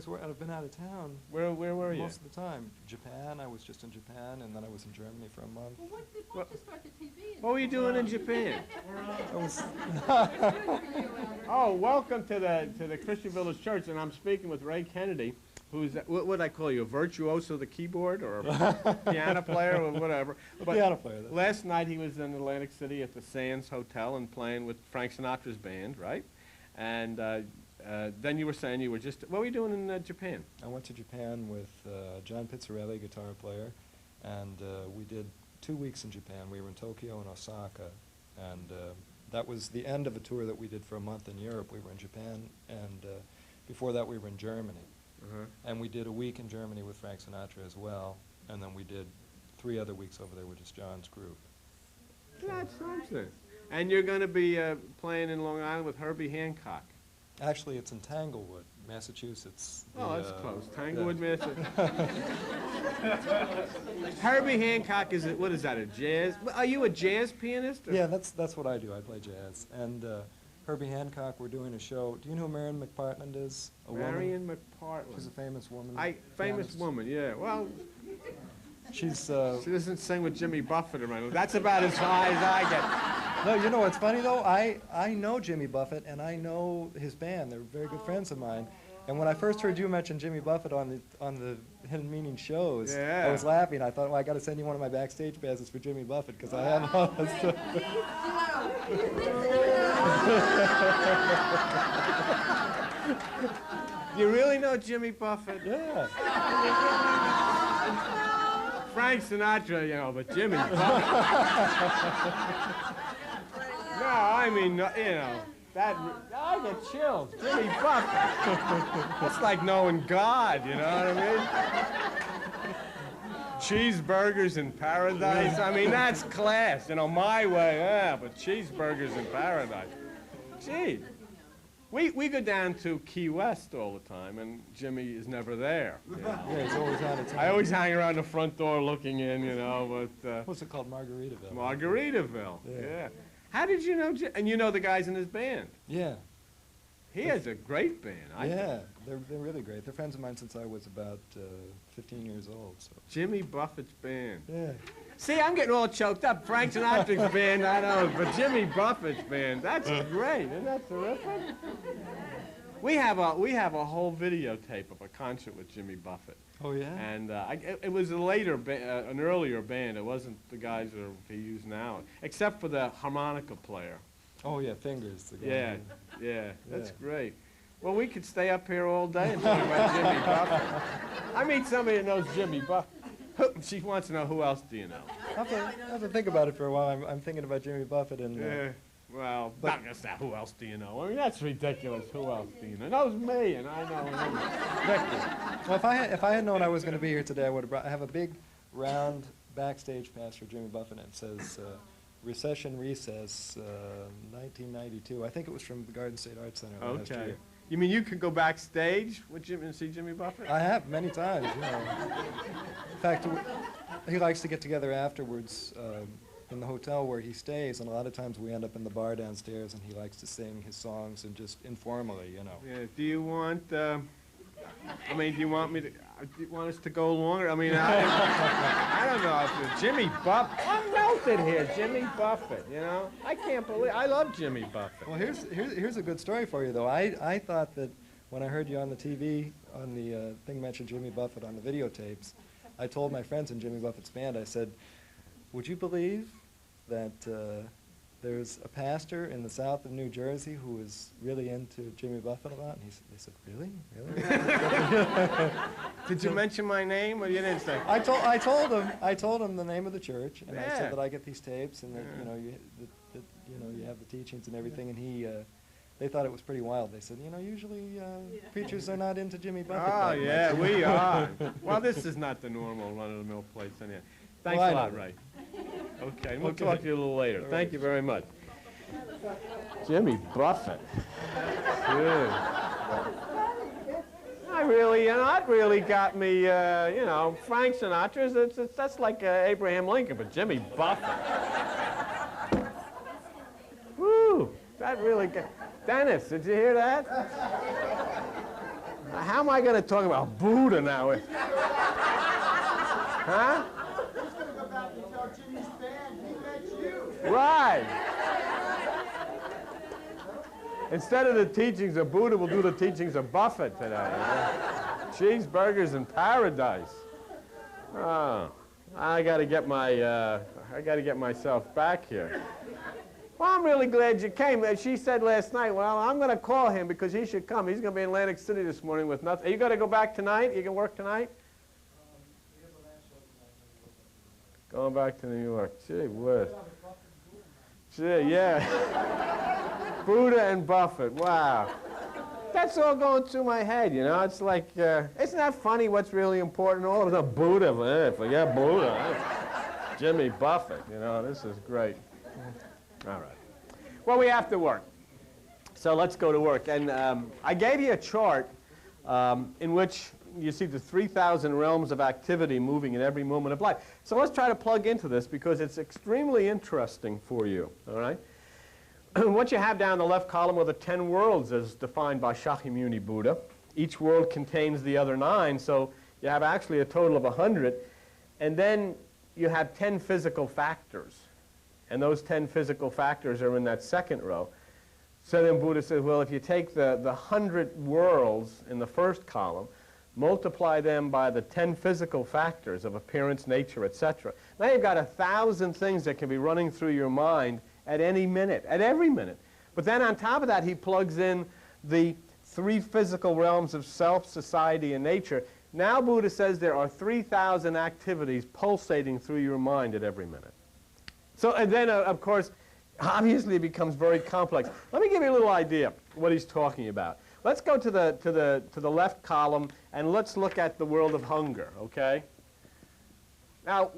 I've been out of town. Where were you? Most of the time. Japan. I was just in Japan, and then I was in Germany for a month. Well, why'd you start the TV? What were you doing in Japan? I was Oh, welcome to the Christian Village Church, and I'm speaking with Ray Kennedy, who's, what would I call you, a virtuoso of the keyboard, or a piano player, or whatever. But piano player. last night he was in Atlantic City at the Sands Hotel and playing with Frank Sinatra's band, right? And then you were saying you were just, what were you doing in Japan? I went to Japan with John Pizzarelli, guitar player, and we did 2 weeks in Japan. We were in Tokyo and Osaka, and that was the end of a tour that we did for a month in Europe. We were in Japan, and before that we were in Germany. And we did a week in Germany with Frank Sinatra as well, and then we did 3 other weeks over there with just John's group. That's something. And you're going to be playing in Long Island with Herbie Hancock. Actually, it's in Tanglewood, Massachusetts. Oh, that's close. Tanglewood, Massachusetts. Herbie Hancock is, what is that, a jazz? Are you a jazz pianist? Or? Yeah, that's what I do. I play jazz. And Herbie Hancock, we're doing a show. Do you know who Marion McPartland is? Marion McPartland. She's a famous woman. Famous pianist. woman, yeah. Well, she's. She doesn't sing with Jimmy Buffett around. That's about as high as I get. No, you know what's funny though? I know Jimmy Buffett and I know his band. They're very good friends of mine. And when I first heard you mention Jimmy Buffett on the Hidden Meaning shows, yeah. I was laughing. I thought, well, I got to send you one of my backstage passes for Jimmy Buffett because I have all that stuff. You really know Jimmy Buffett? Yeah. Frank Sinatra, you know, but Jimmy Buffett. No, I mean, you know, I get chills. Jimmy Buffett. It's like knowing God, you know what I mean? Cheeseburgers in paradise. I mean, that's class. You know, my way, yeah, but cheeseburgers in paradise. Gee. We go down to Key West all the time, and Jimmy is never there. Yeah, he's always out of town. I always hang around the front door looking in, you know, but... What's it called? Margaritaville. Margaritaville, yeah. How did you know and you know the guys in his band? Yeah. He has a great band, I think. Yeah, they're really great. They're friends of mine since I was about 15 years old. So. Jimmy Buffett's band. Yeah. See, I'm getting all choked up. Frank Sinatra's band, I know, but Jimmy Buffett's band, that's great. Isn't that terrific? We have a whole videotape of a concert with Jimmy Buffett. Oh, yeah? And it was a later, an earlier band. It wasn't the guys that he used now, except for the harmonica player. Oh, yeah, Fingers. Yeah, that's great. Well, we could stay up here all day and talk about Jimmy Buffett. I meet somebody that knows Jimmy Buffett. She wants to know, who else do you know? I have to think about it for a while. I'm thinking about Jimy Buffett and... Yeah, well, not just that, who else do you know? I mean, that's ridiculous. Who else do you know? Knows me, and I know him. Victor. Well, if I had known I was going to be here today, I would have brought... I have a big, round backstage pass for Jimmy Buffett, and it says... Recession Recess, 1992. I think it was from the Garden State Arts Center last year. You mean you could go backstage with Jimmy and see Jimmy Buffett? I have many times, you know. In fact, he likes to get together afterwards in the hotel where he stays, and a lot of times we end up in the bar downstairs, and he likes to sing his songs and just informally, you know. Yeah. Do you want? I mean, do you want me to? Do you want us to go longer? I mean, I don't know. If Jimmy Buffett. I'm melted here, Jimmy Buffett. You know, I can't believe. I love Jimmy Buffett. Well, here's a good story for you, though. I thought that when I heard you on the TV on the thing mentioned Jimmy Buffett on the videotapes, I told my friends in Jimmy Buffett's band. I said, "Would you believe that there's a pastor in the south of New Jersey who is really into Jimmy Buffett a lot?" And they said, "Really? Really?" Did you mention my name, or you didn't say? I told him the name of the church, and I said that I get these tapes, and that you know you have the teachings and everything. And they thought it was pretty wild. They said, you know, usually preachers are not into Jimmy Buffett. Oh yeah, we are. Well, this is not the normal run-of-the-mill place anyway. Thanks a lot, Ray. Okay, we'll talk to you a little later. Thank you very much. Jimmy Buffett. Good. That really got me, you know, Frank Sinatra's, that's like Abraham Lincoln, but Jimmy Buffett. Woo, that really got, Dennis, did you hear that? how am I going to talk about Buddha now? Huh? He's going to go back and tell Jimmy's band he met you. Right. Instead of the teachings of Buddha, we'll do the teachings of Buffett today. You know? Cheeseburgers in paradise. Oh, I got to get myself back here. Well, I'm really glad you came. She said last night, well, I'm going to call him because he should come. He's going to be in Atlantic City this morning with nothing. Are you going to go back tonight? You can work tonight? Going back to New York. Gee whiz. Gee, yeah. Buddha and Buffett. Wow. That's all going through my head, you know. It's like, isn't that funny what's really important? All of a sudden, Buddha, forget Buddha. Jimmy Buffett, you know, this is great. All right. Well, we have to work. So let's go to work. And I gave you a chart in which you see the 3,000 realms of activity moving in every moment of life. So let's try to plug into this because it's extremely interesting for you, all right? What you have down the left column are the 10 worlds as defined by Shakyamuni Buddha. Each world contains the other 9, so you have actually a total of 100. And then you have 10 physical factors. And those 10 physical factors are in that second row. So then Buddha says, well, if you take the 100 worlds in the first column, multiply them by the 10 physical factors of appearance, nature, etc. Now you've got 1,000 things that can be running through your mind at any minute, at every minute. But then on top of that, he plugs in the 3 physical realms of self, society, and nature. Now Buddha says there are 3,000 activities pulsating through your mind at every minute. So, and then, of course, obviously it becomes very complex. Let me give you a little idea what he's talking about. Let's go to the left column and let's look at the world of hunger, okay? Now,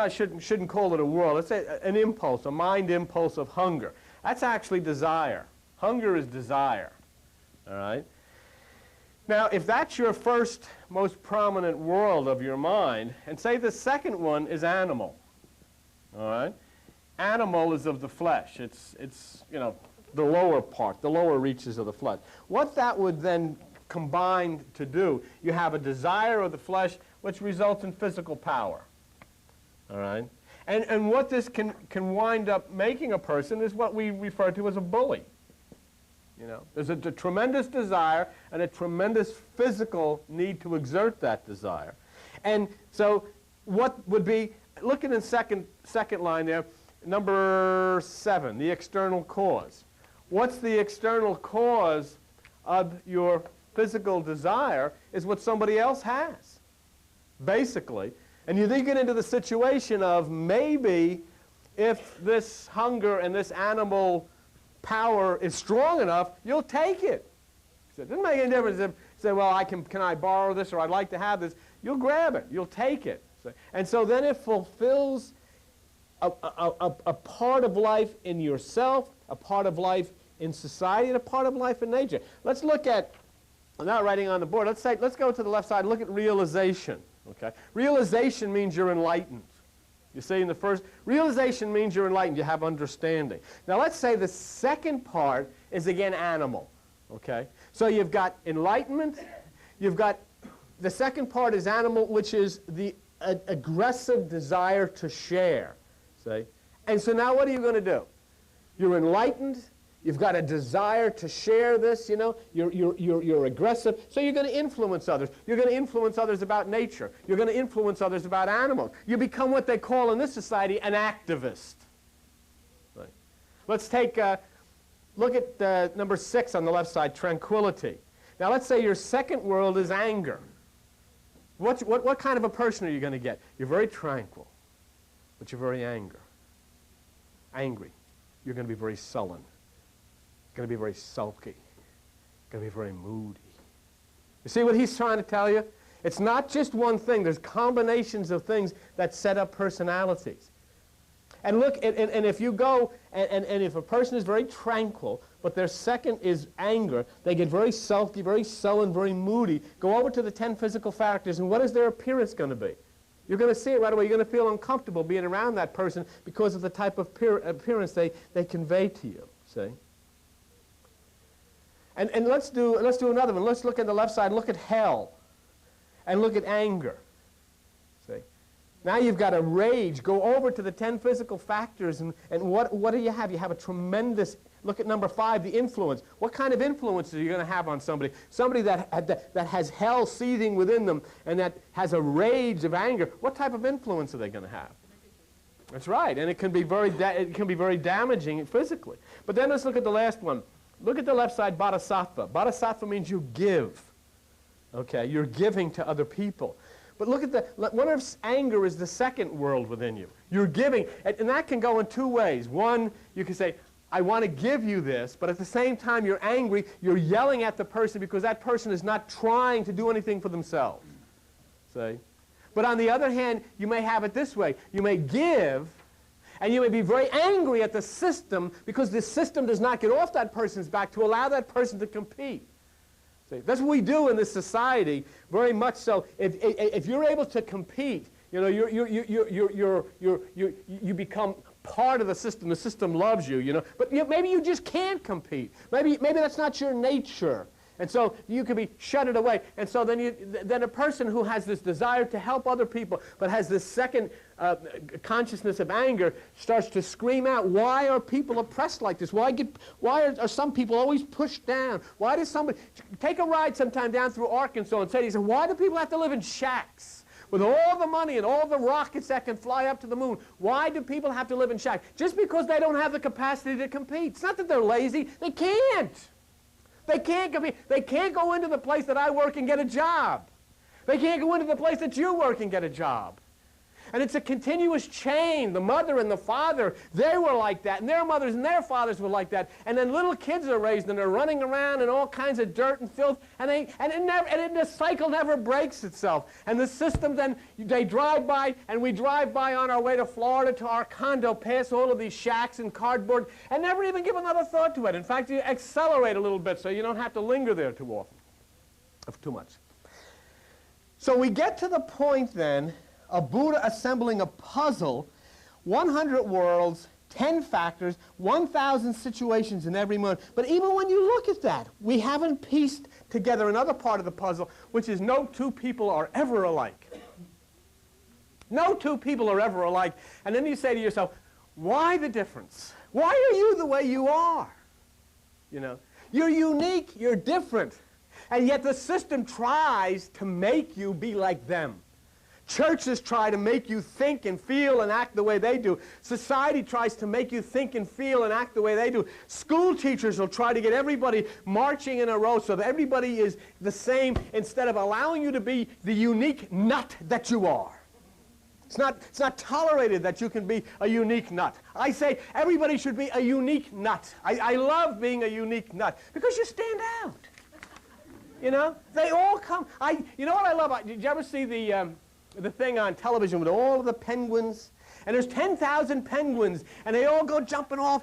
shouldn't call it a world. Let's say an impulse, a mind impulse of hunger. That's actually desire. Hunger is desire, all right? Now, if that's your first most prominent world of your mind, and say the second one is animal, all right? Animal is of the flesh. It's you know, the lower part, the lower reaches of the flesh. What that would then combine to do, you have a desire of the flesh which results in physical power. All right? And what this can wind up making a person is what we refer to as a bully. You know, there's a tremendous desire and a tremendous physical need to exert that desire. And so what would be, look at the second line there, number 7, the external cause. What's the external cause of your physical desire is what somebody else has, basically. And you then get into the situation of maybe if this hunger and this animal power is strong enough, you'll take it. So it doesn't make any difference if you say, well, can I borrow this or I'd like to have this. You'll grab it. You'll take it. And so then it fulfills a part of life in yourself, a part of life in society, and a part of life in nature. Let's look at, I'm not writing on the board, let's go to the left side and look at realization. Okay? Realization means you're enlightened. You see, in the first, realization means you're enlightened, you have understanding. Now let's say the second part is again animal. Okay? So you've got enlightenment, you've got, the second part is animal, which is the aggressive desire to share. See? And so now what are you going to do? You're enlightened, you've got a desire to share this, you know, you're aggressive, so you're going to influence others. You're going to influence others about nature. You're going to influence others about animals. You become what they call in this society an activist. Right. Let's take, look at number 6 on the left side, tranquility. Now let's say your second world is anger. What kind of a person are you going to get? You're very tranquil, but you're very angry. You're going to be very sullen. Going to be very sulky, going to be very moody. You see what he's trying to tell you? It's not just one thing. There's combinations of things that set up personalities. And look, and if you go, and if a person is very tranquil, but their second is anger, they get very sulky, very sullen, very moody. Go over to the 10 physical factors, and what is their appearance going to be? You're going to see it right away. You're going to feel uncomfortable being around that person because of the type of appearance they convey to you, see? And let's do another one. Let's look at the left side. Look at hell. And look at anger. See? Now you've got a rage. Go over to the 10 physical factors, and what do you have? You have a tremendous, look at number 5, the influence. What kind of influence are you going to have on somebody? Somebody that has hell seething within them and that has a rage of anger. What type of influence are they going to have? That's right, and it can be very damaging physically. But then let's look at the last one. Look at the left side, bodhisattva. Bodhisattva means you give. Okay, you're giving to other people. But look at one of anger is the second world within you. You're giving, and that can go in 2 ways. One, you can say, I want to give you this, but at the same time you're angry, you're yelling at the person because that person is not trying to do anything for themselves. See? But on the other hand, you may have it this way. You may give, and you may be very angry at the system because the system does not get off that person's back to allow that person to compete. See, that's what we do in this society, very much so. If you're able to compete, you know, you become part of the system. The system loves you, you know. But maybe you just can't compete. Maybe that's not your nature. And so you can be shutted away. And so then a person who has this desire to help other people but has this second consciousness of anger starts to scream out, why are people oppressed like this? Why are some people always pushed down? Why does somebody take a ride sometime down through Arkansas and say, why do people have to live in shacks? With all the money and all the rockets that can fly up to the moon, why do people have to live in shacks? Just because they don't have the capacity to compete. It's not that they're lazy. They can't. They can't compete. They can't go into the place that I work and get a job. They can't go into the place that you work and get a job. And it's a continuous chain. The mother and the father, they were like that, and their mothers and their fathers were like that. And then little kids are raised, and they're running around in all kinds of dirt and filth, and the cycle never breaks itself. And the system then, they drive by, and we drive by on our way to Florida to our condo, past all of these shacks and cardboard, and never even give another thought to it. In fact, you accelerate a little bit so you don't have to linger there too often, too much. So we get to the point then, a Buddha assembling a puzzle, 100 worlds, 10 factors, 1,000 situations in every moment. But even when you look at that, we haven't pieced together another part of the puzzle, which is no 2 people are ever alike. No 2 people are ever alike. And then you say to yourself, why the difference? Why are you the way you are? You know, you're unique, you're different. And yet the system tries to make you be like them. Churches try to make you think and feel and act the way they do. Society tries to make you think and feel and act the way they do. School teachers will try to get everybody marching in a row so that everybody is the same instead of allowing you to be the unique nut that you are. It's not tolerated that you can be a unique nut. I say everybody should be a unique nut. I love being a unique nut because you stand out. You know, they all come. You know what I love? Did you ever see the thing on television with all of the penguins? And there's 10,000 penguins, and they all go jumping off.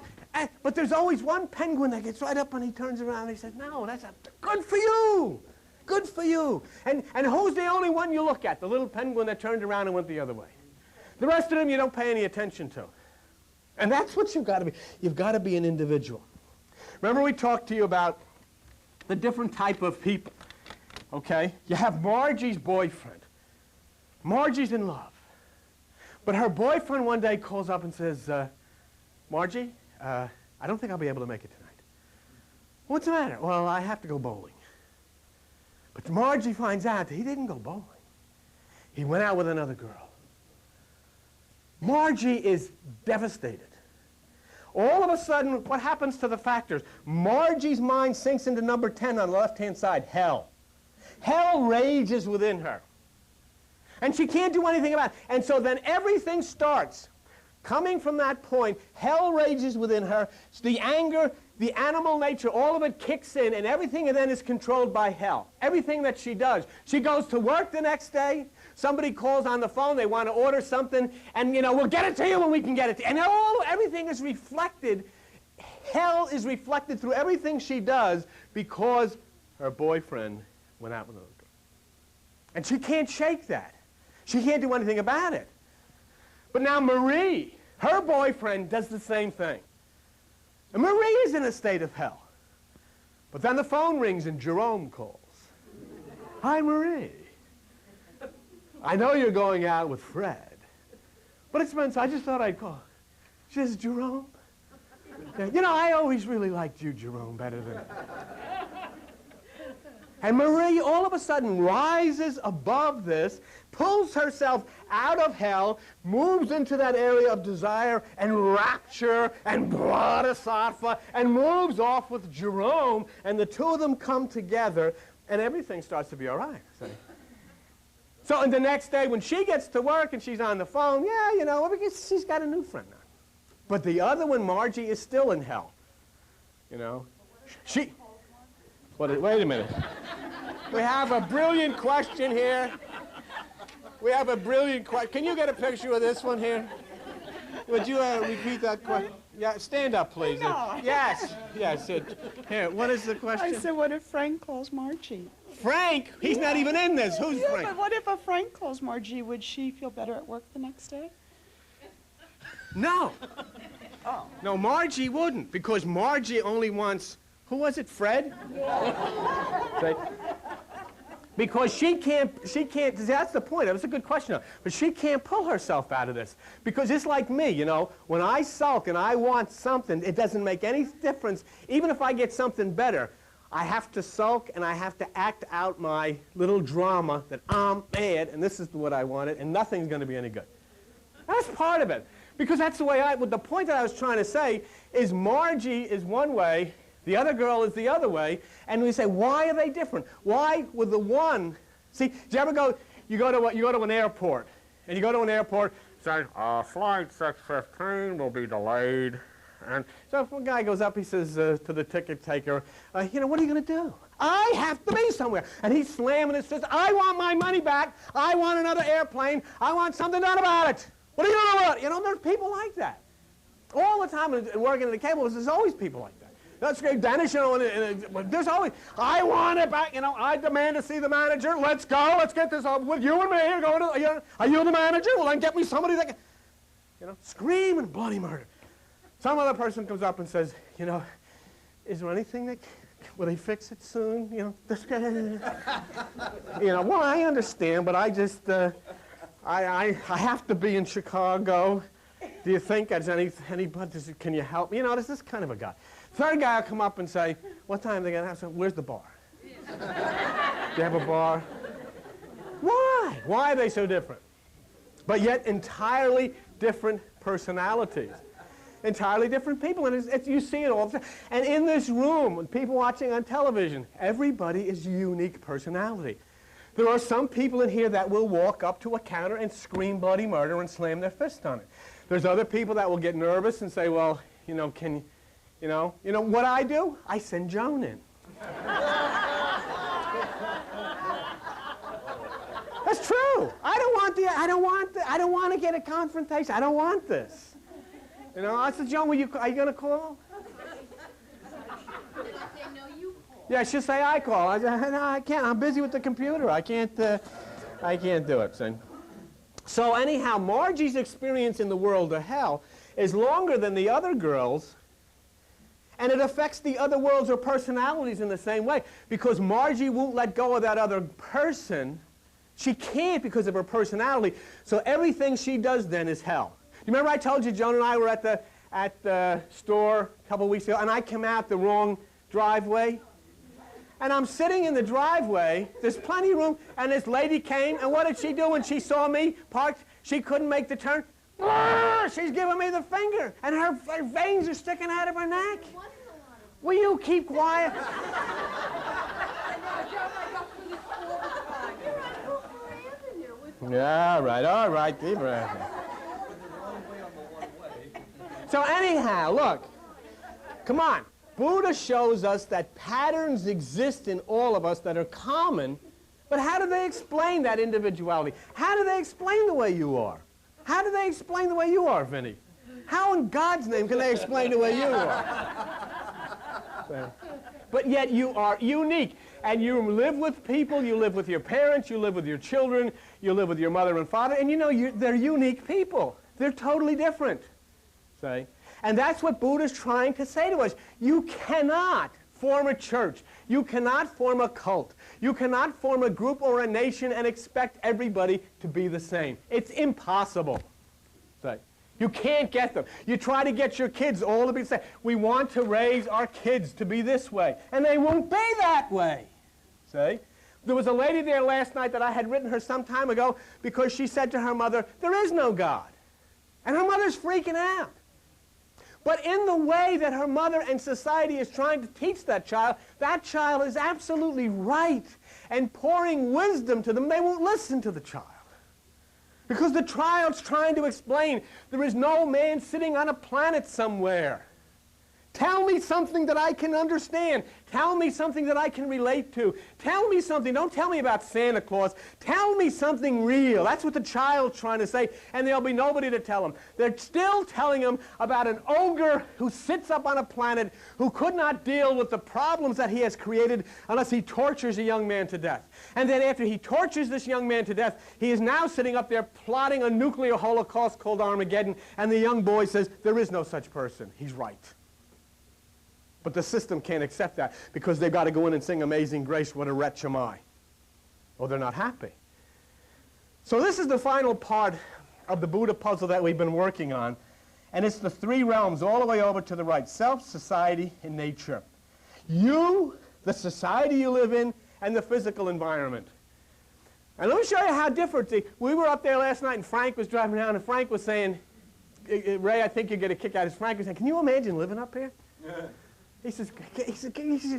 But there's always one penguin that gets right up and he turns around and he says, no, that's good for you. Good for you. And who's the only one you look at? The little penguin that turned around and went the other way. The rest of them you don't pay any attention to. And that's what you've got to be. You've got to be an individual. Remember we talked to you about the different type of people. Okay? You have Margie's boyfriend. Margie's in love. But her boyfriend one day calls up and says, Margie, I don't think I'll be able to make it tonight. What's the matter? Well, I have to go bowling. But Margie finds out that he didn't go bowling. He went out with another girl. Margie is devastated. All of a sudden, what happens to the factors? Margie's mind sinks into number 10 on the left-hand side, hell. Hell rages within her. And she can't do anything about it. And so then everything starts. Coming from that point, hell rages within her. So the anger, the animal nature, all of it kicks in, and everything then is controlled by hell. Everything that she does. She goes to work the next day. Somebody calls on the phone. They want to order something. And, you know, we'll get it to you when we can get it to you. And everything is reflected. Hell is reflected through everything she does because her boyfriend went out with another girl. And she can't shake that. She can't do anything about it. But now Marie, her boyfriend, does the same thing. And Marie is in a state of hell. But then the phone rings and Jerome calls. Hi, Marie. I know you're going out with Fred, but it's been, so I just thought I'd call. She says, Jerome? Yeah, you know, I always really liked you, Jerome, better than... And Marie all of a sudden rises above this, pulls herself out of hell, moves into that area of desire and rapture and bodhisattva, and moves off with Jerome, and the two of them come together, and everything starts to be all right. So the next day when she gets to work and she's on the phone, yeah, you know, because she's got a new friend now. But the other one, Margie, is still in hell. You know? Wait a minute. We have a brilliant question here. We have a brilliant question. Can you get a picture of this one here? Would you repeat that question? Yeah, stand up, please. No. Yes. Here, what is the question? I said, what if Frank calls Margie? Frank? He's not even in this. Who's Yeah, Frank? but what if a Frank calls Margie? Would she feel better at work the next day? No. Oh. No, Margie wouldn't, because Margie only wants, who was it, Fred? Right. Because she can't, that's the point. That's a good question, but she can't pull herself out of this. Because it's like me, you know, when I sulk and I want something, it doesn't make any difference. Even if I get something better, I have to sulk and I have to act out my little drama that I'm mad and this is what I wanted and nothing's going to be any good. That's part of it. Because that's the way the point that I was trying to say is Margie is one way, the other girl is the other way, and we say, why are they different? Why would the one, see, do you ever go, you go to an airport, and you go to an airport, say, flight 615 will be delayed. And so if a guy goes up, he says to the ticket taker, you know, what are you going to do? I have to be somewhere. And he's slamming his fist, I want my money back, I want another airplane, I want something done about it. What are you doing about it? You know, there's people like that. All the time working in the cable, there's always people like that. That's great, Dennis, you know, there's always, I want it back, you know, I demand to see the manager, let's go, let's get this over with, you and me are going to, you know, are you the manager? Well, then get me somebody that can, you know, screaming bloody murder. Some other person comes up and says, you know, is there anything that, will they fix it soon? You know, this guy, you know, well, I understand, but I just, I have to be in Chicago. Do you think there's anybody, can you help me? You know, this is kind of a guy. Third guy will come up and say, what time are they going to have? So, where's the bar? Do you have a bar? Why? Why are they so different? But yet entirely different personalities. Entirely different people. And you see it all the time. And in this room, when people watching on television, everybody is a unique personality. There are some people in here that will walk up to a counter and scream bloody murder and slam their fist on it. There's other people that will get nervous and say, well, you know, you know what I do? I send Joan in. That's true. I don't want to get a confrontation. I don't want this. You know, I said, Joan, are you going to call? Yeah, she'll say I call. I say, no, I can't. I'm busy with the computer. I can't do it. So anyhow, Margie's experience in the world of hell is longer than the other girls, and it affects the other worlds or personalities in the same way, because Margie won't let go of that other person. She can't because of her personality, so everything she does then is hell. You remember I told you Joan and I were at the store a couple of weeks ago, and I came out the wrong driveway? And I'm sitting in the driveway, there's plenty of room, and this lady came, and what did she do when she saw me parked? She couldn't make the turn. She's giving me the finger, and her veins are sticking out of her neck. Will you keep quiet? Yeah, all right, deep breath. So anyhow, look, come on. Buddha shows us that patterns exist in all of us that are common, but how do they explain that individuality? How do they explain the way you are? How do they explain the way you are, Vinny? How in God's name can they explain the way you are? But yet you are unique, and you live with people, you live with your parents, you live with your children, you live with your mother and father, and you know they're unique people. They're totally different. See? And that's what Buddha's trying to say to us. You cannot form a church. You cannot form a cult. You cannot form a group or a nation and expect everybody to be the same. It's impossible. Say. You can't get them. You try to get your kids all to be the same. We want to raise our kids to be this way, and they won't be that way. See? There was a lady there last night that I had written her some time ago because she said to her mother, there is no God. And her mother's freaking out. But in the way that her mother and society is trying to teach that child is absolutely right and pouring wisdom to them. They won't listen to the child. Because the child's trying to explain there is no man sitting on a planet somewhere. Tell me something that I can understand. Tell me something that I can relate to. Tell me something. Don't tell me about Santa Claus. Tell me something real. That's what the child's trying to say, and there'll be nobody to tell him. They're still telling him about an ogre who sits up on a planet who could not deal with the problems that he has created unless he tortures a young man to death. And then after he tortures this young man to death, he is now sitting up there plotting a nuclear holocaust called Armageddon, and the young boy says, there is no such person. He's right. But the system can't accept that because they've got to go in and sing Amazing Grace, what a wretch am I. Or they're not happy. So this is the final part of the Buddha puzzle that we've been working on. And it's the three realms all the way over to the right. Self, society, and nature. You, the society you live in, and the physical environment. And let me show you how different. We were up there last night and Frank was driving around and Frank was saying, Ray, I think you'll get a kick out of this. Frank was saying, can you imagine living up here? He says,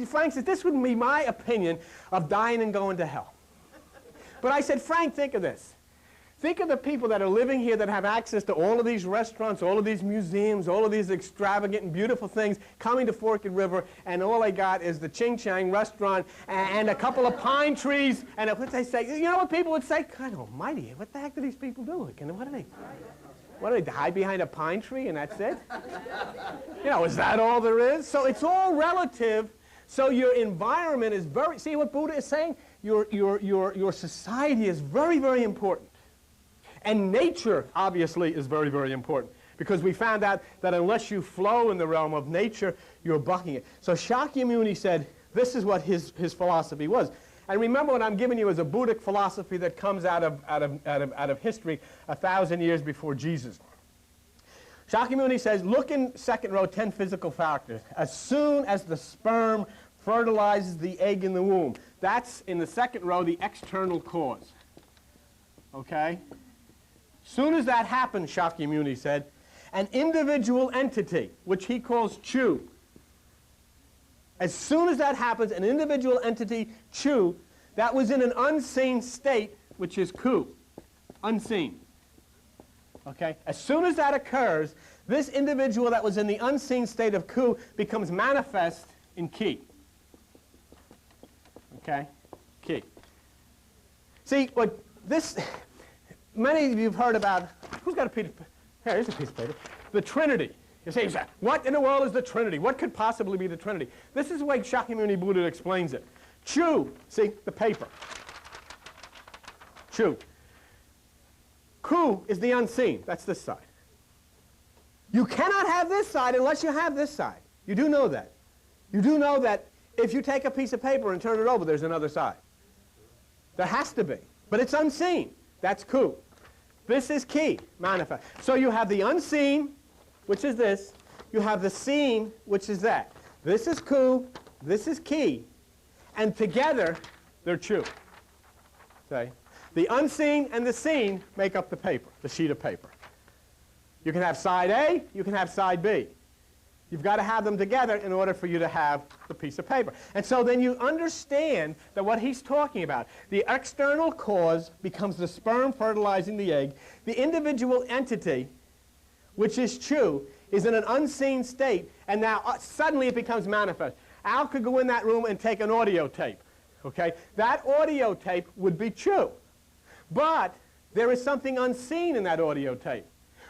Frank says, this wouldn't be my opinion of dying and going to hell. But I said, Frank, think of this. Think of the people that are living here that have access to all of these restaurants, all of these museums, all of these extravagant and beautiful things coming to Forked River, and all they got is the Ching Chang restaurant and a couple of pine trees. And what they say, you know what people would say? God almighty, what the heck do these people do? What do they hide behind a pine tree and that's it? You know, is that all there is? So it's all relative. So your environment is very, see what Buddha is saying? Your society is very, very important. And nature, obviously, is very, very important. Because we found out that unless you flow in the realm of nature, you're bucking it. So Shakyamuni said this is what his philosophy was. And remember what I'm giving you is a Buddhic philosophy that comes out of history 1,000 years before Jesus. Shakyamuni says, look in second row, 10 physical factors. As soon as the sperm fertilizes the egg in the womb, that's in the second row, the external cause. Okay? Soon as that happens, Shakyamuni said, an individual entity, which he calls Chu, as soon as that happens, an individual entity, Chu, that was in an unseen state, which is Ku, unseen. Okay? As soon as that occurs, this individual that was in the unseen state of Ku becomes manifest in Ki. Okay? Ki. See, what this, many of you have heard about, who's got a piece of paper? Here, here's a piece of paper. The Trinity. You say, what in the world is the Trinity? What could possibly be the Trinity? This is the way Shakyamuni Buddha explains it. Chu, see, the paper. Chu. Ku is the unseen. That's this side. You cannot have this side unless you have this side. You do know that. You do know that if you take a piece of paper and turn it over, there's another side. There has to be. But it's unseen. That's Ku. This is Ki, manifest. So you have the unseen, which is this. You have the seen, which is that. This is Ku, this is Ki, and together they're Chu. See? The unseen and the seen make up the paper, the sheet of paper. You can have side A, you can have side B. You've got to have them together in order for you to have the piece of paper. And so then you understand that what he's talking about, the external cause becomes the sperm fertilizing the egg. The individual entity, which is Chu, is in an unseen state, and now suddenly it becomes manifest. Al could go in that room and take an audio tape. Okay? That audio tape would be Chu. But there is something unseen in that audio tape.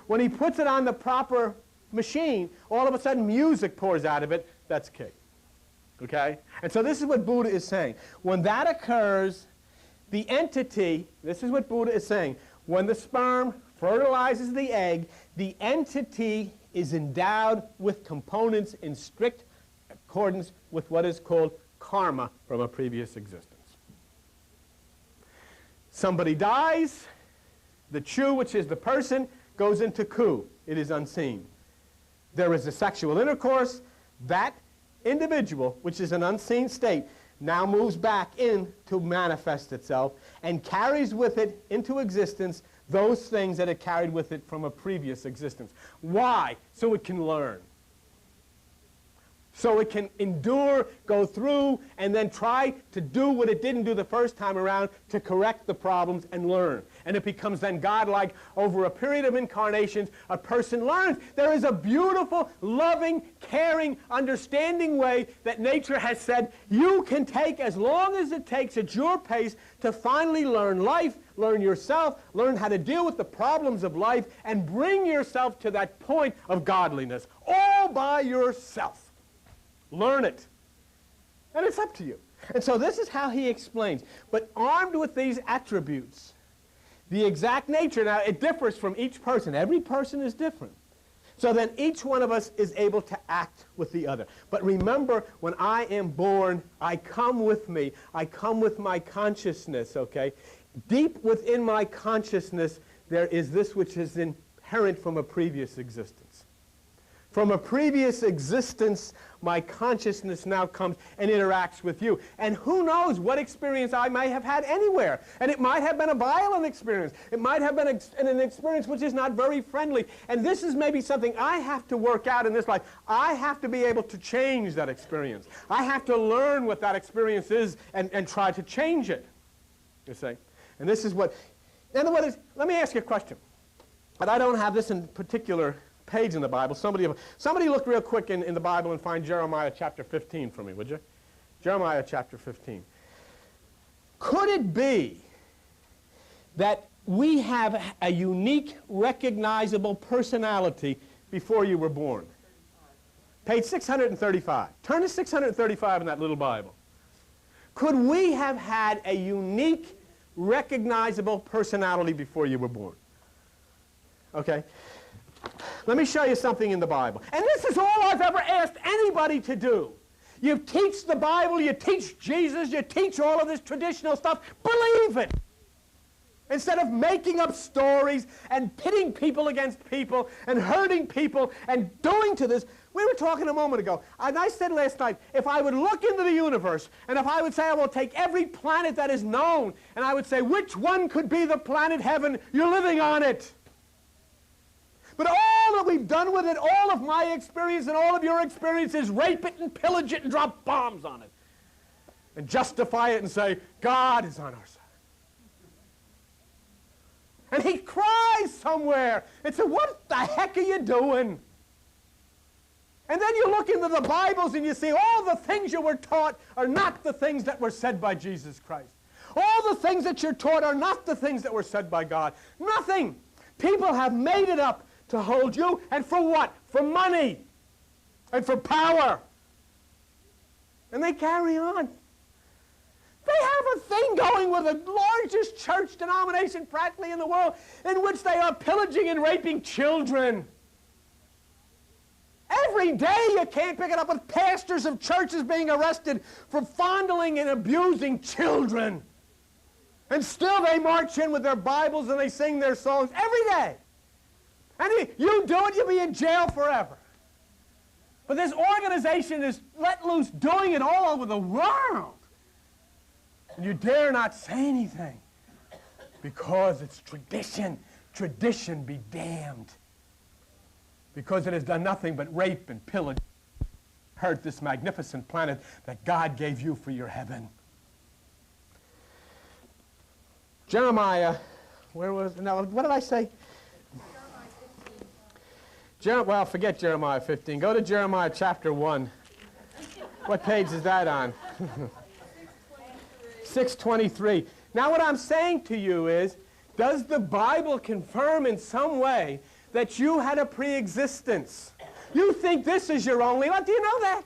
When he puts it on the proper machine, all of a sudden music pours out of it. That's Ki. Okay? And so this is what Buddha is saying. When that occurs, the entity, this is what Buddha is saying, when the sperm fertilizes the egg, the entity is endowed with components in strict accordance with what is called karma from a previous existence. Somebody dies, the chu, which is the person, goes into ku. It is unseen. There is a sexual intercourse. That individual, which is an unseen state, now moves back in to manifest itself and carries with it into existence those things that it carried with it from a previous existence. Why? So it can learn. So it can endure, go through, and then try to do what it didn't do the first time around to correct the problems and learn. And it becomes then godlike. Over a period of incarnations, a person learns. There is a beautiful, loving, caring, understanding way that nature has said you can take as long as it takes at your pace to finally learn life, learn yourself, learn how to deal with the problems of life, and bring yourself to that point of godliness all by yourself. Learn it. And it's up to you. And so this is how he explains. But armed with these attributes, the exact nature, now it differs from each person. Every person is different. So then each one of us is able to act with the other. But remember, when I am born, I come with me. I come with my consciousness, okay? Deep within my consciousness, there is this which is inherent from a previous existence. From a previous existence, my consciousness now comes and interacts with you. And who knows what experience I might have had anywhere. And it might have been a violent experience. It might have been an experience which is not very friendly. And this is maybe something I have to work out in this life. I have to be able to change that experience. I have to learn what that experience is and try to change it. You see? And this is what... In other words, let me ask you a question. And I don't have this in particular page in the Bible. Somebody look real quick in the Bible and find Jeremiah chapter 15 for me, would you? Jeremiah chapter 15. Could it be that we have a unique, recognizable personality before you were born? Page 635. Turn to 635 in that little Bible. Could we have had a unique, recognizable personality before you were born? Okay. Let me show you something in the Bible. And this is all I've ever asked anybody to do. You teach the Bible, you teach Jesus, you teach all of this traditional stuff. Believe it. Instead of making up stories and pitting people against people and hurting people and doing to this. We were talking a moment ago, and I said last night, if I would look into the universe, and if I would say I will take every planet that is known, and I would say, which one could be the planet heaven? You're living on it. But all that we've done with it, all of my experience and all of your experience is rape it and pillage it and drop bombs on it. And justify it and say, God is on our side. And he cries somewhere and says, what the heck are you doing? And then you look into the Bibles and you see all the things you were taught are not the things that were said by Jesus Christ. All the things that you're taught are not the things that were said by God. Nothing. People have made it up to hold you, and for what? For money and for power. And they carry on. They have a thing going with the largest church denomination practically in the world in which they are pillaging and raping children. Every day you can't pick it up with pastors of churches being arrested for fondling and abusing children. And still they march in with their Bibles and they sing their songs every day. And you do it, you'll be in jail forever. But this organization is let loose doing it all over the world. And you dare not say anything because it's tradition. Tradition be damned. Because it has done nothing but rape and pillage, hurt this magnificent planet that God gave you for your heaven. Jeremiah, where was, now what did I say? Well, forget Jeremiah 15. Go to Jeremiah chapter 1. What page is that on? 623. Now what I'm saying to you is, does the Bible confirm in some way that you had a pre-existence? You think this is your only life. Do you know that?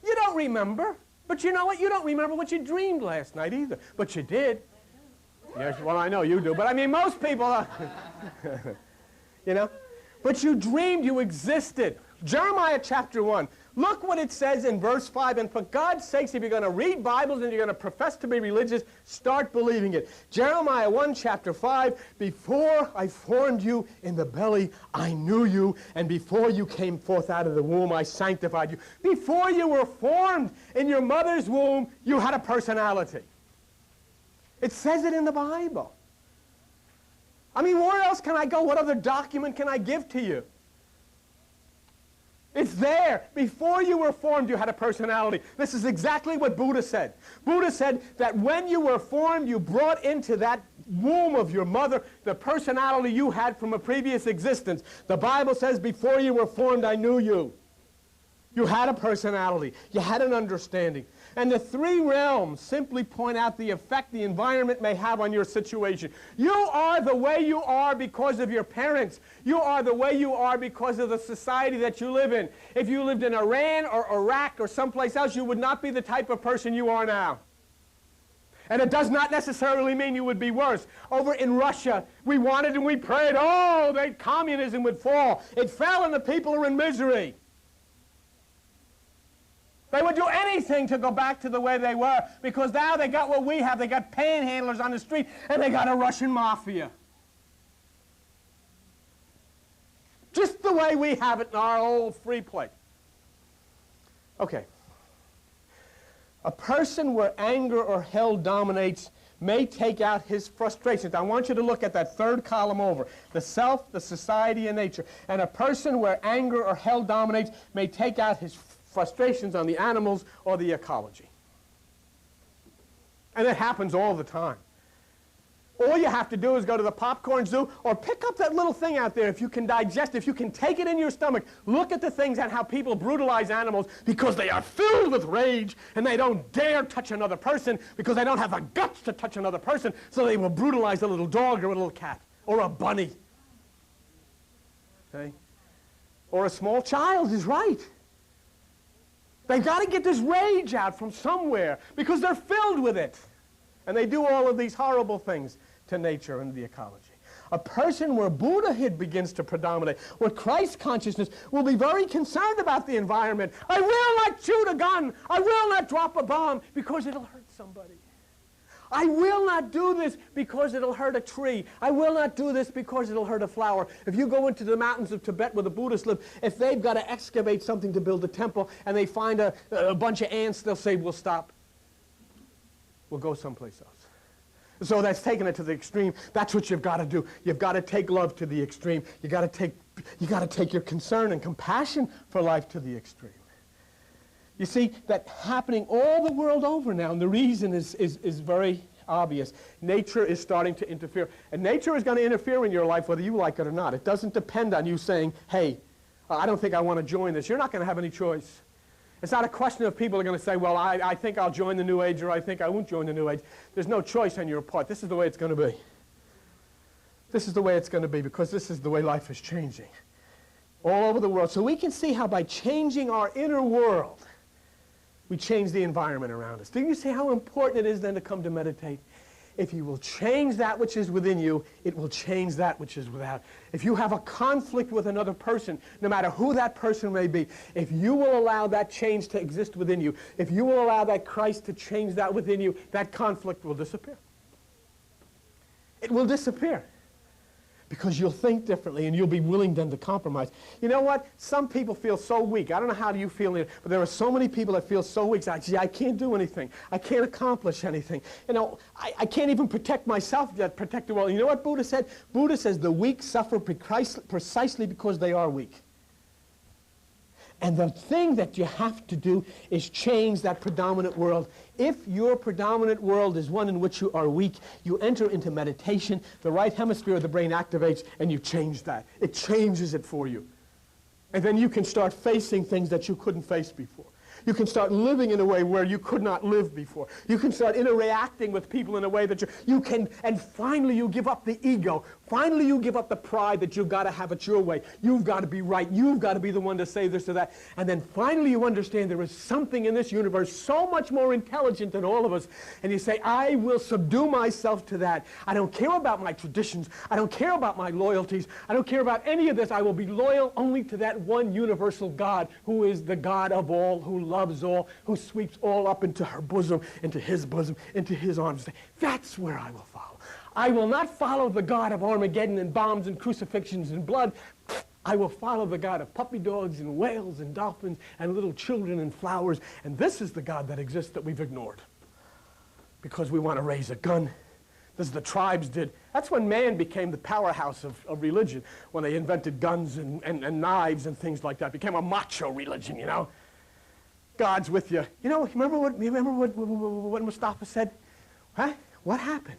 You don't remember. But you know what? You don't remember what you dreamed last night either. But you did. Yes, well, I know you do. But I mean, most people, you know. But you dreamed you existed. Jeremiah chapter 1. Look what it says in verse 5. And for God's sakes, if you're going to read Bibles and you're going to profess to be religious, start believing it. Jeremiah 1, chapter 5, before I formed you in the belly, I knew you. And before you came forth out of the womb, I sanctified you. Before you were formed in your mother's womb, you had a personality. It says it in the Bible. I mean, where else can I go? What other document can I give to you? It's there. Before you were formed, you had a personality. This is exactly what Buddha said. Buddha said that when you were formed, you brought into that womb of your mother the personality you had from a previous existence. The Bible says, before you were formed, I knew you. You had a personality. You had an understanding. And the three realms simply point out the effect the environment may have on your situation. You are the way you are because of your parents. You are the way you are because of the society that you live in. If you lived in Iran or Iraq or someplace else, you would not be the type of person you are now. And it does not necessarily mean you would be worse. Over in Russia, we wanted and we prayed, oh, that communism would fall. It fell and the people are in misery. They would do anything to go back to the way they were because now they got what we have. They got panhandlers on the street and they got a Russian mafia. Just the way we have it in our old free place. Okay. A person where anger or hell dominates may take out his frustrations. I want you to look at that third column over. The self, the society, and nature. And a person where anger or hell dominates may take out his frustrations on the animals or the ecology. And it happens all the time. All you have to do is go to the popcorn zoo or pick up that little thing out there if you can digest, if you can take it in your stomach. Look at the things and how people brutalize animals because they are filled with rage and they don't dare touch another person because they don't have the guts to touch another person, so they will brutalize a little dog or a little cat or a bunny. Okay? Or a small child is right. They've got to get this rage out from somewhere because they're filled with it. And they do all of these horrible things to nature and the ecology. A person where Buddhahood begins to predominate, where Christ consciousness will be very concerned about the environment. I will not shoot a gun. I will not drop a bomb because it'll hurt somebody. I will not do this because it'll hurt a tree. I will not do this because it'll hurt a flower. If you go into the mountains of Tibet where the Buddhists live, if they've got to excavate something to build a temple and they find a bunch of ants, they'll say, we'll stop. We'll go someplace else. So that's taking it to the extreme. That's what you've got to do. You've got to take love to the extreme. You've got to take your concern and compassion for life to the extreme. You see that happening all the world over now, and the reason is very obvious. Nature is starting to interfere. And nature is going to interfere in your life whether you like it or not. It doesn't depend on you saying, hey, I don't think I want to join this. You're not going to have any choice. It's not a question of people are going to say, well, I think I'll join the New Age or I think I won't join the New Age. There's no choice on your part. This is the way it's going to be. This is the way it's going to be because this is the way life is changing all over the world. So we can see how by changing our inner world, we change the environment around us. Do you see how important it is then to come to meditate? If you will change that which is within you, it will change that which is without. If you have a conflict with another person, no matter who that person may be, if you will allow that change to exist within you, if you will allow that Christ to change that within you, that conflict will disappear. It will disappear. Because you'll think differently and you'll be willing then to compromise. You know what? Some people feel so weak. I don't know how you feel, but there are so many people that feel so weak. Gee, I can't do anything. I can't accomplish anything. You know, I can't even protect myself yet, protect the world. You know what Buddha said? Buddha says the weak suffer precisely because they are weak. And the thing that you have to do is change that predominant world. If your predominant world is one in which you are weak, you enter into meditation, the right hemisphere of the brain activates, and you change that. It changes it for you. And then you can start facing things that you couldn't face before. You can start living in a way where you could not live before. You can start interacting with people in a way that you can, and finally you give up the ego. Finally you give up the pride that you've got to have it your way. You've got to be right. You've got to be the one to say this or that. And then finally you understand there is something in this universe so much more intelligent than all of us. And you say, I will subdue myself to that. I don't care about my traditions. I don't care about my loyalties. I don't care about any of this. I will be loyal only to that one universal God who is the God of all, who loves all, who sweeps all up into her bosom, into his arms. That's where I will follow. I will not follow the God of Armageddon and bombs and crucifixions and blood. I will follow the God of puppy dogs and whales and dolphins and little children and flowers. And this is the God that exists that we've ignored because we want to raise a gun. This is the tribes did. That's when man became the powerhouse of religion, when they invented guns and knives and things like that. It became a macho religion, you know. God's with you. You know, remember what Mustafa said? Huh? What happened?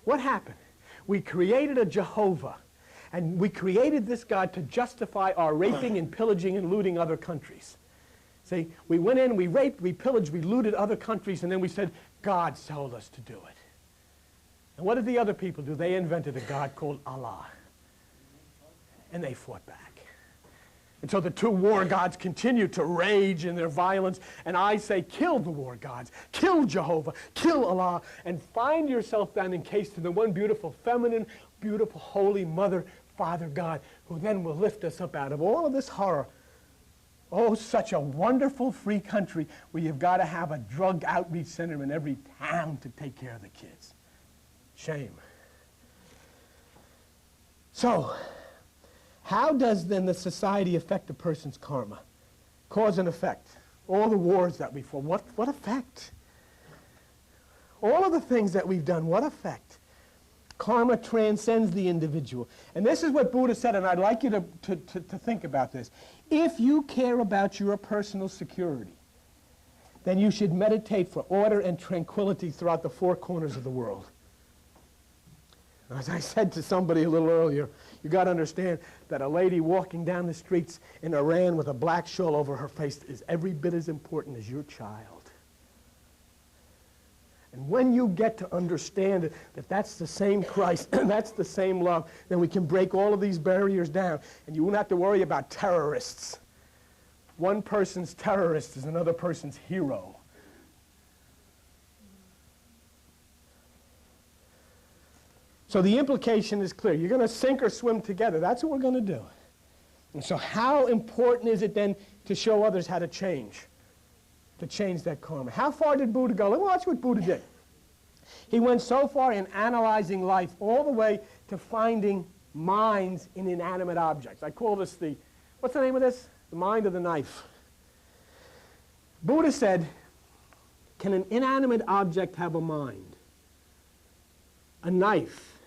What happened? We created a Jehovah, and we created this God to justify our raping and pillaging and looting other countries. See, we went in, we raped, we pillaged, we looted other countries, and then we said, God told us to do it. And what did the other people do? They invented a God called Allah, and they fought back. And so the two war gods continue to rage in their violence. And I say, kill the war gods, kill Jehovah, kill Allah, and find yourself then encased in the one beautiful, feminine, beautiful, holy Mother, Father God, who then will lift us up out of all of this horror. Oh, such a wonderful free country where you've got to have a drug outreach center in every town to take care of the kids. Shame. So, how does then the society affect a person's karma? Cause and effect. All the wars that we fought, what effect? All of the things that we've done, what effect? Karma transcends the individual. And this is what Buddha said, and I'd like you to think about this. If you care about your personal security, then you should meditate for order and tranquility throughout the four corners of the world. As I said to somebody a little earlier, you got to understand that a lady walking down the streets in Iran with a black shawl over her face is every bit as important as your child. And when you get to understand that that's the same Christ, and that's the same love, then we can break all of these barriers down, and you won't have to worry about terrorists. One person's terrorist is another person's hero. So the implication is clear. You're going to sink or swim together. That's what we're going to do. And so how important is it then to show others how to change that karma? How far did Buddha go? Let's watch what Buddha did. He went so far in analyzing life all the way to finding minds in inanimate objects. I call this what's the name of this? The mind of the knife. Buddha said, can an inanimate object have a mind? A knife.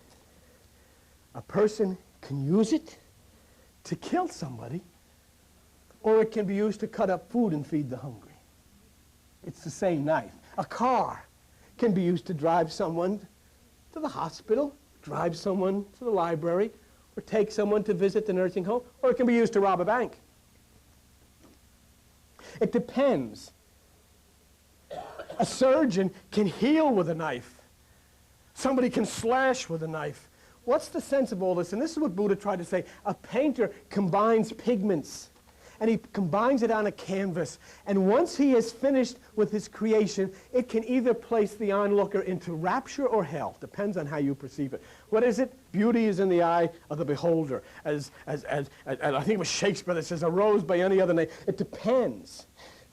A person can use it to kill somebody, or it can be used to cut up food and feed the hungry. It's the same knife. A car can be used to drive someone to the hospital, drive someone to the library, or take someone to visit the nursing home, or it can be used to rob a bank. It depends. A surgeon can heal with a knife. Somebody can slash with a knife. What's the sense of all this? And this is what Buddha tried to say. A painter combines pigments, and he combines it on a canvas. And once he is finished with his creation, it can either place the onlooker into rapture or hell. Depends on how you perceive it. What is it? Beauty is in the eye of the beholder. As I think it was Shakespeare that says, a rose by any other name. It depends.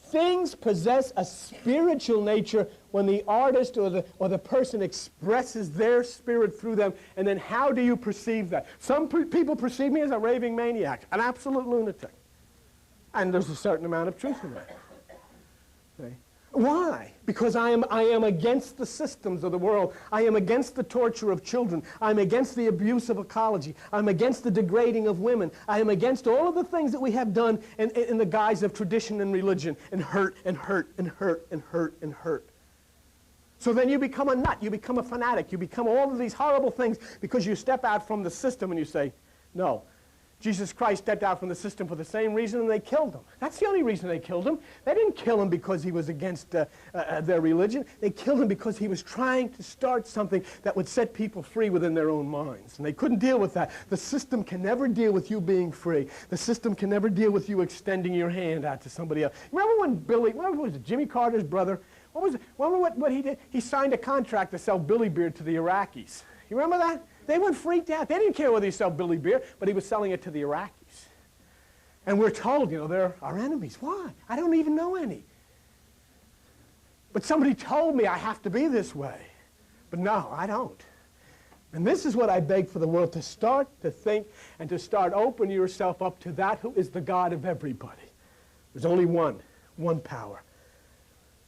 Things possess a spiritual nature when the artist or the person expresses their spirit through them, and then how do you perceive that? Some people perceive me as a raving maniac, an absolute lunatic. And there's a certain amount of truth in that. Okay? Why? Because I am against the systems of the world. I am against the torture of children. I'm against the abuse of ecology. I'm against the degrading of women. I am against all of the things that we have done in the guise of tradition and religion, and hurt and hurt and hurt and hurt and hurt. So then you become a nut. You become a fanatic. You become all of these horrible things because you step out from the system and you say, no, Jesus Christ stepped out from the system for the same reason, and they killed him. That's the only reason they killed him. They didn't kill him because he was against their religion. They killed him because he was trying to start something that would set people free within their own minds. And they couldn't deal with that. The system can never deal with you being free. The system can never deal with you extending your hand out to somebody else. Remember when what was it, Jimmy Carter's brother? What was it? Remember what he did? He signed a contract to sell Billy Beer to the Iraqis. You remember that? They went freaked out. They didn't care whether he sold Billy Beer, but he was selling it to the Iraqis. And we're told, they're our enemies. Why? I don't even know any. But somebody told me I have to be this way. But no, I don't. And this is what I beg for the world, to start to think and to start opening yourself up to that who is the God of everybody. There's only one power.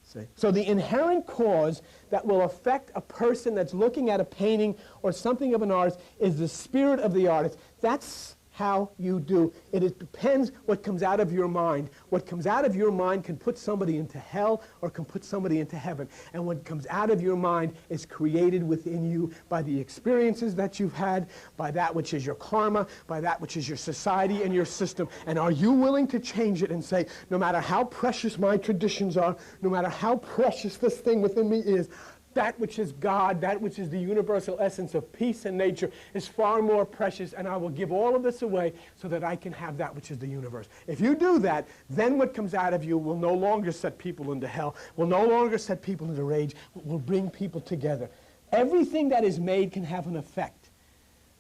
See? So the inherent cause that will affect a person that's looking at a painting or something of an artist is the spirit of the artist. That's how you do. It depends what comes out of your mind. What comes out of your mind can put somebody into hell or can put somebody into heaven. And what comes out of your mind is created within you by the experiences that you've had, by that which is your karma, by that which is your society and your system. And are you willing to change it and say, no matter how precious my traditions are, no matter how precious this thing within me is, that which is God, that which is the universal essence of peace and nature is far more precious, and I will give all of this away so that I can have that which is the universe. If you do that, then what comes out of you will no longer set people into hell, will no longer set people into rage, will bring people together. Everything that is made can have an effect,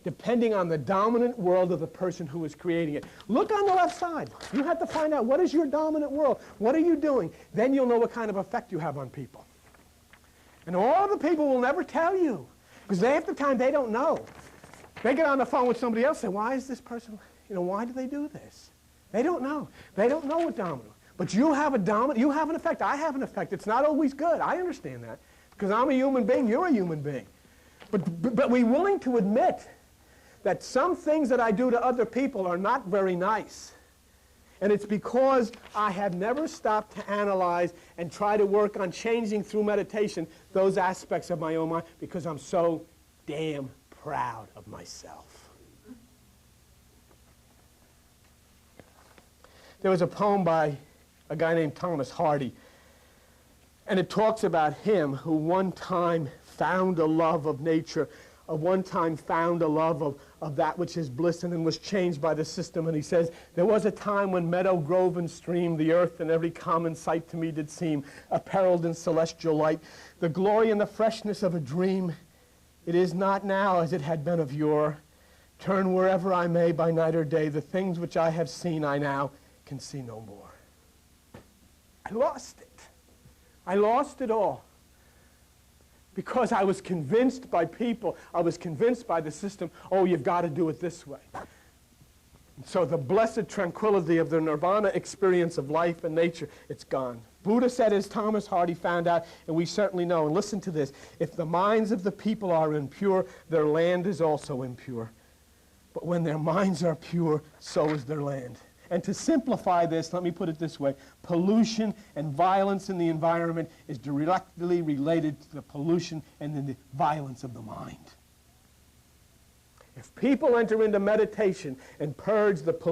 depending on the dominant world of the person who is creating it. Look on the left side. You have to find out what is your dominant world. What are you doing? Then you'll know what kind of effect you have on people. And all the people will never tell you, because half the time they don't know. They get on the phone with somebody else and say, why is this person, why do they do this? They don't know. They don't know what dominant. But you have you have an effect. I have an effect. It's not always good. I understand that. Because I'm a human being, you're a human being. But we're willing to admit that some things that I do to other people are not very nice. And it's because I have never stopped to analyze and try to work on changing through meditation those aspects of my own mind, because I'm so damn proud of myself. There was a poem by a guy named Thomas Hardy, and it talks about him who one time found a love of nature, one time found a love of that which is bliss, and then was changed by the system. And he says, there was a time when meadow, grove, and stream, the earth and every common sight to me did seem apparelled in celestial light, the glory and the freshness of a dream. It is not now as it had been of yore. Turn wherever I may by night or day, the things which I have seen I now can see no more. I lost it. I lost it all. Because I was convinced by people, I was convinced by the system, oh, you've got to do it this way. And so the blessed tranquility of the nirvana experience of life and nature, it's gone. Buddha said, as Thomas Hardy found out, and we certainly know, and listen to this, if the minds of the people are impure, their land is also impure. But when their minds are pure, so is their land. And to simplify this, let me put it this way. Pollution and violence in the environment is directly related to the pollution and the violence of the mind. If people enter into meditation and purge the pollution,